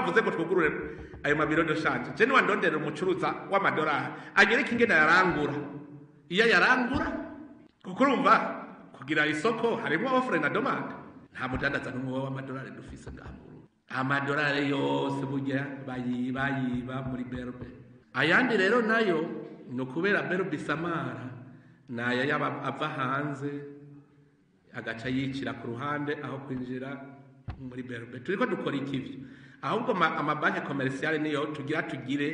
bavuze ngo twugurure ayo mabiro de change je niwa ndondera umucuruza w'amadolari agereka ingene yarangura iyo yarangura kuko urumva kugira isoko harimo offre na demand nta mudandaza n'umwe w'amadolari dufise ngamburu amadolari yose burya bayiba muri berbe ayandi rero nayo no kubera berbe samara naya yaba ava hanze agaca yicira ku ruhande aho kwinjira muri berbe turiko dukora ikivyo ahubwo amabanki commercial niyo tugire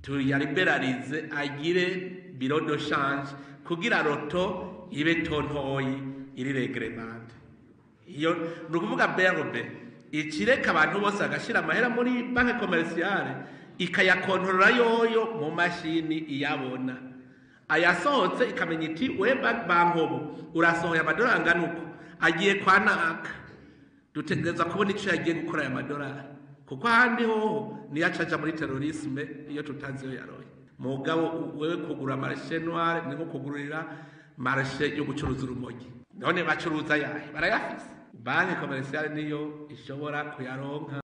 tuyaliberalize agire biro de change kugira roto ibe tontoyi iri reglement iyo nukuvuga berbe ikireka abantu bose agashira amahera muri banki commercial ikayakontorora yoyo mu mashini iyabona ayasohotse ikamenya iti we bankobo urasohoye amadolari angana uko agiye kwa naka dutegereza kubona icyo yagiye gukora aya madolari kuko ahandi hoho niyo acaja muri terorisme iyo tutazi yo yaroye mugabo wewe kugura marché noire ni nko kugurira marché yo gucuruza urumogi none bacuruza yahe barayafise banki commercial niyo ishobora kuyaronka